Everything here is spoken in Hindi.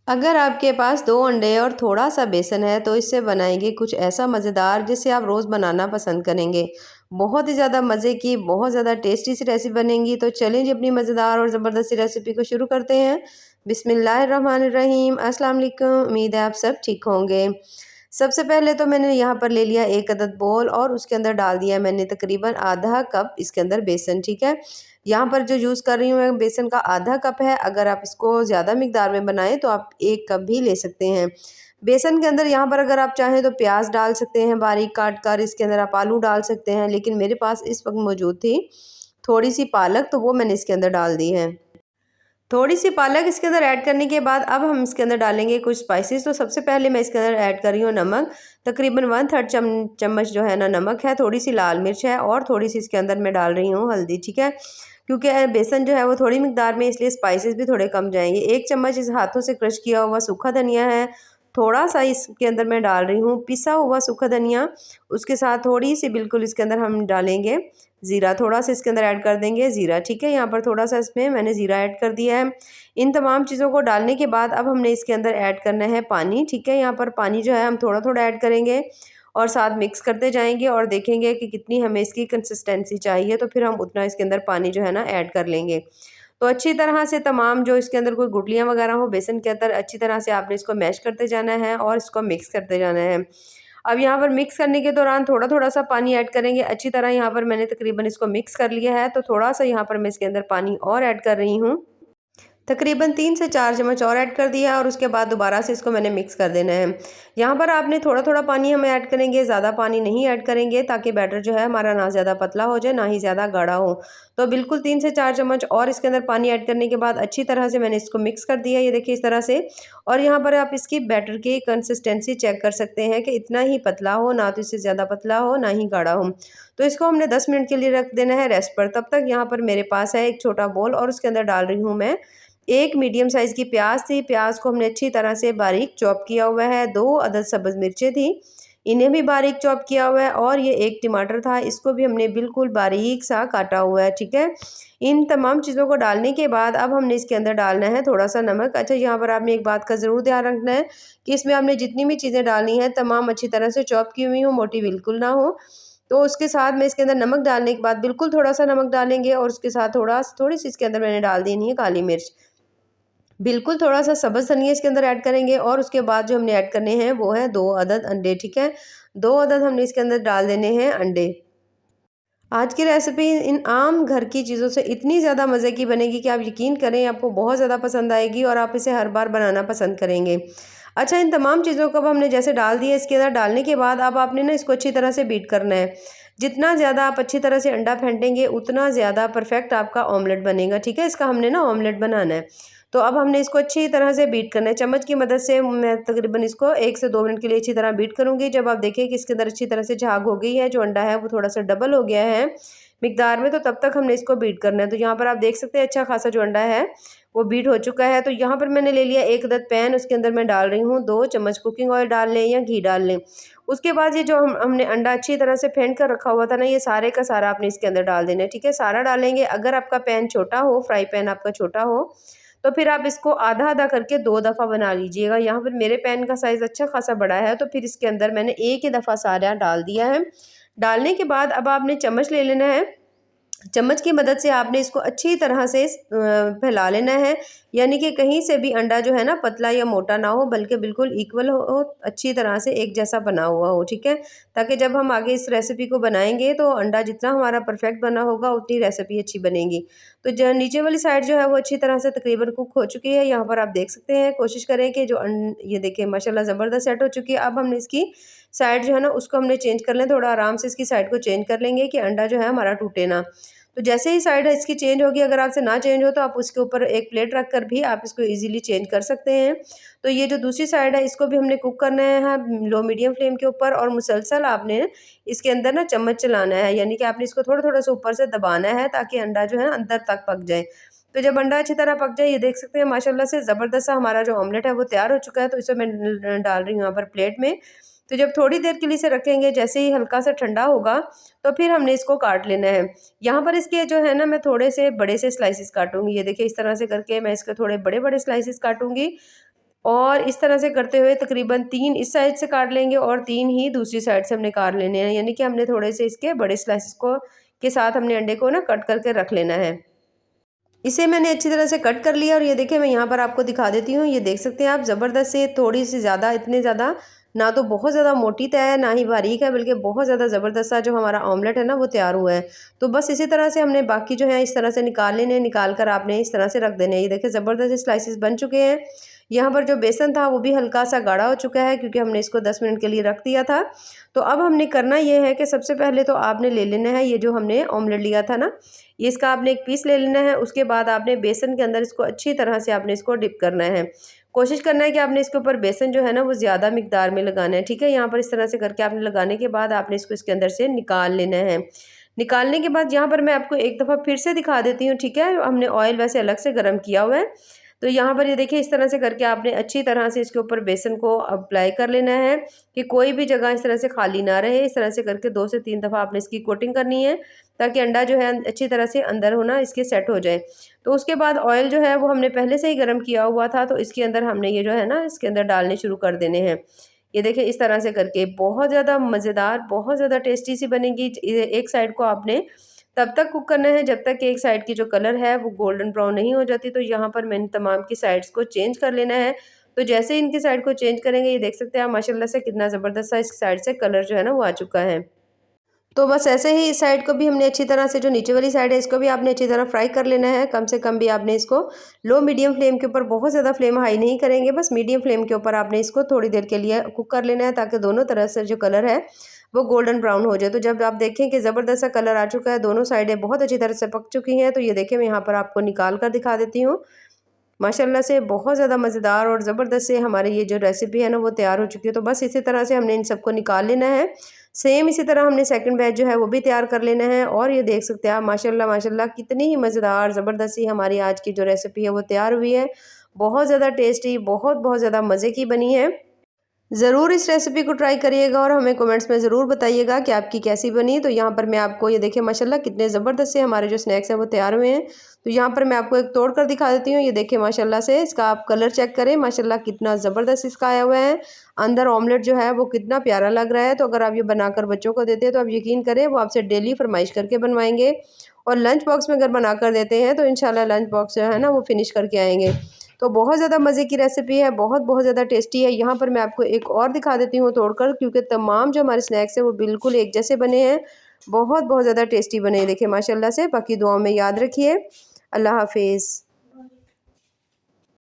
अगर आपके पास 2 अंडे और थोड़ा-सा बेसन है तो इससे बनाएँगे कुछ ऐसा मज़ेदार जिसे आप रोज़ बनाना पसंद करेंगे। बहुत ही ज़्यादा मज़े की, बहुत ज़्यादा टेस्टी सी रेसिपी बनेगी। तो चलें जी अपनी मज़ेदार और ज़बरदस्त सी रेसिपी को शुरू करते हैं। बिस्मिल्लाहिर्रहमानिर्रहीम। अस्सलाम वालेकुम। उम्मीद है आप सब ठीक होंगे। सबसे पहले तो मैंने यहाँ पर ले लिया 1 अदद बोल और उसके अंदर डाल दिया मैंने तकरीबन आधा कप इसके अंदर बेसन, ठीक है। यहाँ पर जो यूज़ कर रही हूँ मैं बेसन का आधा कप है। अगर आप इसको ज़्यादा मिकदार में बनाएं तो आप 1 कप भी ले सकते हैं। बेसन के अंदर यहाँ पर अगर आप चाहें तो प्याज डाल सकते हैं बारीक काट कर, इसके अंदर आप आलू डाल सकते हैं, लेकिन मेरे पास इस वक्त मौजूद थी थोड़ी सी पालक, तो वो मैंने इसके अंदर डाल दी है। थोड़ी सी पालक इसके अंदर ऐड करने के बाद अब हम इसके अंदर डालेंगे कुछ स्पाइसेस। तो सबसे पहले मैं इसके अंदर ऐड कर रही हूँ नमक। तकरीबन 1/3 चम्मच जो है ना नमक है, थोड़ी सी लाल मिर्च है और थोड़ी सी इसके अंदर मैं डाल रही हूँ हल्दी, ठीक है। क्योंकि बेसन जो है वो थोड़ी मिकदार में, इसलिए स्पाइसेस भी थोड़े कम जाएंगे। 1 चम्मच इस हाथों से क्रश किया हुआ सूखा धनिया है। थोड़ा सा इसके अंदर मैं डाल रही हूँ पिसा हुआ सूखा धनिया। उसके साथ थोड़ी सी बिल्कुल इसके अंदर हम डालेंगे ज़ीरा, थोड़ा सा इसके अंदर ऐड कर देंगे ज़ीरा, ठीक है। यहाँ पर थोड़ा सा इसमें मैंने ज़ीरा ऐड कर दिया है। इन तमाम चीज़ों को डालने के बाद अब हमने इसके अंदर ऐड करना है पानी, ठीक है। यहाँ पर पानी जो है हम थोड़ा थोड़ा ऐड करेंगे और साथ मिक्स करते जाएंगे और देखेंगे कि कितनी हमें इसकी कंसिस्टेंसी चाहिए, तो फिर हम उतना इसके अंदर पानी जो है ना ऐड कर लेंगे। तो अच्छी तरह से तमाम जो इसके अंदर कोई गुठलियाँ वगैरह हो बेसन के अंदर, अच्छी तरह से आपने इसको मैश करते जाना है और इसको मिक्स करते जाना है। अब यहाँ पर मिक्स करने के दौरान थोड़ा थोड़ा सा पानी ऐड करेंगे अच्छी तरह। यहाँ पर मैंने तकरीबन इसको मिक्स कर लिया है, तो थोड़ा सा यहाँ पर मैं इसके अंदर पानी और ऐड कर रही हूँ। तकरीबन 3 से 4 चम्मच और ऐड कर दिया और उसके बाद दोबारा से इसको मैंने मिक्स कर देना है। यहाँ पर आपने थोड़ा-थोड़ा पानी हम ऐड करेंगे, ज़्यादा पानी नहीं ऐड करेंगे, ताकि बैटर जो है हमारा ना ज़्यादा पतला हो जाए, ना ही ज़्यादा गाढ़ा हो। तो बिल्कुल 3 से 4 चम्मच और इसके अंदर पानी ऐड करने के बाद अच्छी तरह से मैंने इसको मिक्स कर दिया, ये देखिए इस तरह से। और यहाँ पर आप इसकी बैटर की कंसिस्टेंसी चेक कर सकते हैं कि इतना ही पतला हो, ना तो इससे ज़्यादा पतला हो, ना ही गाढ़ा हो। तो इसको हमने 10 मिनट के लिए रख देना है रेस्ट पर। तब तक यहाँ पर मेरे पास है एक छोटा बोल और उसके अंदर डाल रही हूँ मैं 1 मीडियम साइज़ की प्याज थी। प्याज को हमने अच्छी तरह से बारीक चॉप किया हुआ है। 2 अदद सब्ज़ मिर्चें थी, इन्हें भी बारीक चॉप किया हुआ है। और ये 1 टमाटर था, इसको भी हमने बिल्कुल बारीक सा काटा हुआ है, ठीक है। इन तमाम चीज़ों को डालने के बाद अब हमने इसके अंदर डालना है थोड़ा-सा नमक। अच्छा, यहाँ पर आपने एक बात का ज़रूर ध्यान रखना है कि इसमें आपने जितनी भी चीज़ें डालनी हैं तमाम अच्छी तरह से चॉप की हुई हों, मोटी बिल्कुल ना हो। तो उसके साथ में इसके अंदर नमक डालने के बाद बिल्कुल थोड़ा-सा नमक डालेंगे और उसके साथ थोड़ी-सी इसके अंदर मैंने डाल देनी है काली मिर्च। बिल्कुल थोड़ा-सा सब्ज़ धनिया इसके अंदर ऐड करेंगे और उसके बाद जो हमने ऐड करने हैं वो है 2 अदद अंडे, ठीक है। 2 अदद हमने इसके अंदर डाल देने हैं अंडे। आज की रेसिपी इन आम घर की चीज़ों से इतनी ज़्यादा मज़े की बनेगी कि आप यकीन करें आपको बहुत ज़्यादा पसंद आएगी और आप इसे हर बार बनाना पसंद करेंगे। अच्छा, इन तमाम चीज़ों को अब हमने जैसे डाल दिया, इसके अंदर डालने के बाद अब आपने ना इसको अच्छी तरह से बीट करना है। जितना ज़्यादा आप अच्छी तरह से अंडा फेंटेंगे उतना ज़्यादा परफेक्ट आपका ऑमलेट बनेगा, ठीक है। इसका हमने ना ऑमलेट बनाना है। तो अब हमने इसको अच्छी तरह से बीट करना है। चम्मच की मदद से मैं तकरीबन इसको 1 से 2 मिनट के लिए अच्छी तरह बीट करूँगी। जब आप देखें कि इसके अंदर अच्छी तरह से झाग हो गई है, जो अंडा है वो थोड़ा-सा डबल हो गया है मिकदार में, तो तब तक हमने इसको बीट करना है। तो यहाँ पर आप देख सकते हैं अच्छा खासा जो अंडा है वो बीट हो चुका है। तो यहाँ पर मैंने ले लिया 1 अदद पैन, उसके अंदर मैं डाल रही हूँ 2 चम्मच कुकिंग ऑयल डाल लें या घी डाल लें। उसके बाद ये जो हमने अंडा अच्छी तरह से फेंट कर रखा हुआ था ना, ये सारे का सारा आपने इसके अंदर डाल देना है, ठीक है। सारा डालेंगे। अगर आपका पैन छोटा हो, फ्राई पैन आपका छोटा हो, तो फिर आप इसको आधा-आधा करके 2 दफ़ा बना लीजिएगा। यहाँ पर मेरे पैन का साइज़ अच्छा खासा बड़ा है, तो फिर इसके अंदर मैंने एक ही दफ़ा सारा डाल दिया है। डालने के बाद अब आपने चम्मच ले लेना है। चम्मच की मदद से आपने इसको अच्छी तरह से फैला लेना है, यानी कि कहीं से भी अंडा जो है ना पतला या मोटा ना हो, बल्कि बिल्कुल इक्वल हो, अच्छी तरह से एक जैसा बना हुआ हो, ठीक है। ताकि जब हम आगे इस रेसिपी को बनाएंगे तो अंडा जितना हमारा परफेक्ट बना होगा उतनी रेसिपी अच्छी बनेगी। तो जो नीचे वाली साइड जो है वो अच्छी तरह से तकरीबन कुक हो चुकी है। यहाँ पर आप देख सकते हैं, कोशिश करें कि ये देखिए माशाल्लाह ज़बरदस्त सेट हो चुकी है। अब हमने इसकी साइड जो है ना उसको हमने चेंज कर लें, थोड़ा आराम से इसकी साइड को चेंज कर लेंगे कि अंडा जो है हमारा टूटे ना। तो जैसे ही साइड इसकी चेंज होगी, अगर आपसे ना चेंज हो तो आप उसके ऊपर एक प्लेट रख कर भी आप इसको इजीली चेंज कर सकते हैं। तो ये जो दूसरी साइड है इसको भी हमने कुक करना है लो मीडियम फ्लेम के ऊपर, और मुसलसल आपने इसके अंदर ना चम्मच चलाना है, यानी कि आपने इसको थोड़ा थोड़ा सा ऊपर से दबाना है ताकि अंडा जो है अंदर तक पक जाए। तो जब अंडा अच्छी तरह पक जाए, ये देख सकते हैं माशाल्लाह से ज़बरदस्त सा हमारा जो ऑमलेट है वो तैयार हो चुका है। तो इसे मैं डाल रही हूँ यहाँ पर प्लेट में। तो जब थोड़ी देर के लिए इसे रखेंगे, जैसे ही हल्का सा ठंडा होगा तो फिर हमने इसको काट लेना है। यहाँ पर इसके जो है ना मैं थोड़े से बड़े से स्लाइसेस काटूँगी। ये देखिए इस तरह से करके मैं इसके थोड़े बड़े-बड़े स्लाइसेस काटूँगी। और इस तरह से करते हुए तकरीबन 3 इस साइड से काट लेंगे और 3 ही दूसरी साइड से हमने काट लेने हैं, यानी कि हमने थोड़े से इसके बड़े स्लाइसेस को के साथ हमने अंडे को ना कट करके रख लेना है। इसे मैंने अच्छी तरह से कट कर लिया और ये देखिए मैं यहाँ पर आपको दिखा देती हूँ। ये देख सकते हैं आप, ज़बरदस्त से थोड़ी सी ज़्यादा, इतने ज़्यादा ना तो बहुत ज़्यादा मोटी तय है ना ही बारीक है, बल्कि बहुत ज़्यादा ज़बरदस्त सा जो हमारा ऑमलेट है ना वो तैयार हुआ है। तो बस इसी तरह से हमने बाकी जो है इस तरह से निकाल लेने, निकाल कर आपने इस तरह से रख देने। ये देखिए ज़बरदस्त स्लाइसेस बन चुके हैं। यहाँ पर जो बेसन था वो भी हल्का सा गाढ़ा हो चुका है, क्योंकि हमने इसको 10 मिनट के लिए रख दिया था। तो अब हमने करना ये है कि सबसे पहले तो आपने ले लेना है ये जो हमने ऑमलेट लिया था ना, ये इसका आपने एक पीस ले लेना है। उसके बाद आपने बेसन के अंदर इसको अच्छी तरह से आपने इसको डिप करना है। कोशिश करना है कि आपने इसके ऊपर बेसन जो है ना वो ज़्यादा मिकदार में लगाना है, ठीक है। यहाँ पर इस तरह से करके आपने लगाने के बाद आपने इसको इसके अंदर से निकाल लेना है। निकालने के बाद यहाँ पर मैं आपको एक दफ़ा फिर से दिखा देती हूँ, ठीक है। हमने ऑयल वैसे अलग से गर्म किया हुआ है। तो यहाँ पर ये देखिए इस तरह से करके आपने अच्छी तरह से इसके ऊपर बेसन को अप्लाई कर लेना है, कि कोई भी जगह इस तरह से खाली ना रहे। इस तरह से करके 2 से 3 दफ़ा आपने इसकी कोटिंग करनी है, ताकि अंडा जो है अच्छी तरह से अंदर होना इसके सेट हो जाए। तो उसके बाद ऑयल जो है वो हमने पहले से ही गर्म किया हुआ था, तो इसके अंदर हमने ये जो है ना इसके अंदर डालने शुरू कर देने हैं। ये देखिए इस तरह से करके बहुत ज़्यादा मज़ेदार, बहुत ज़्यादा टेस्टी सी बनेगी। एक साइड को आपने तब तक कुक करना है जब तक कि एक साइड की जो कलर है वो गोल्डन ब्राउन नहीं हो जाती। तो यहाँ पर मैंने तमाम की साइड्स को चेंज कर लेना है। तो जैसे इनकी साइड को चेंज करेंगे, ये देख सकते हैं आप माशाल्लाह से कितना ज़बरदस्त सा इस साइड से कलर जो है ना वो आ चुका है। तो बस ऐसे ही इस साइड को भी हमने अच्छी तरह से, जो नीचे वाली साइड है इसको भी आपने अच्छी तरह फ्राई कर लेना है। कम से कम भी आपने इसको लो मीडियम फ्लेम के ऊपर, बहुत ज़्यादा फ्लेम हाई नहीं करेंगे, बस मीडियम फ्लेम के ऊपर आपने इसको थोड़ी देर के लिए कुक कर लेना है, ताकि दोनों तरफ से जो कलर है वो गोल्डन ब्राउन हो जाए। तो जब आप देखें कि ज़बरदस्त सा कलर आ चुका है, दोनों साइडें बहुत अच्छी तरह से पक चुकी हैं, तो ये देखिए मैं यहाँ पर आपको निकाल कर दिखा देती हूँ। माशाल्लाह से बहुत ज़्यादा मज़ेदार और ज़बरदस्त से हमारी ये जो रेसिपी है ना वो तैयार हो चुकी है। तो बस इसी तरह से हमने इन सबको निकाल लेना है। सेम इसी तरह हमने सेकंड बैच जो है वो भी तैयार कर लेना है। और ये देख सकते हैं आप माशाल्लाह माशाल्लाह कितनी ही मज़ेदार ज़बरदस्त सी हमारी आज की जो रेसिपी है वो तैयार हुई है। बहुत ज़्यादा टेस्टी, बहुत बहुत ज़्यादा मज़े की बनी है। ज़रूर इस रेसिपी को ट्राई करिएगा और हमें कमेंट्स में ज़रूर बताइएगा कि आपकी कैसी बनी। तो यहाँ पर मैं आपको ये देखिए माशाल्लाह कितने ज़बरदस्त से हमारे जो स्नैक्स हैं वो तैयार हुए हैं। तो यहाँ पर मैं आपको एक तोड़ कर दिखा देती हूँ। ये देखिए माशाल्लाह से इसका आप कलर चेक करें, माशाल्लाह कितना ज़बरदस्त इसका आया हुआ है। अंदर ऑमलेट जो है वो कितना प्यारा लग रहा है। तो अगर आप ये बनाकर बच्चों को देते हैं तो आप यकीन करें वो आपसे डेली फरमाइश करके बनवाएंगे। और लंच बॉक्स में अगर बना कर देते हैं तो इंशाल्लाह लंच बॉक्स जो है ना वो फिनिश करके आएंगे। तो बहुत ज़्यादा मज़े की रेसिपी है, बहुत बहुत ज़्यादा टेस्टी है। यहाँ पर मैं आपको एक और दिखा देती हूँ तोड़कर, क्योंकि तमाम जो हमारे स्नैक्स हैं वो बिल्कुल एक जैसे बने हैं। बहुत बहुत ज़्यादा टेस्टी बने हैं, देखिए माशाल्लाह से। बाकी दुआओं में याद रखिए। अल्लाह हाफिज़।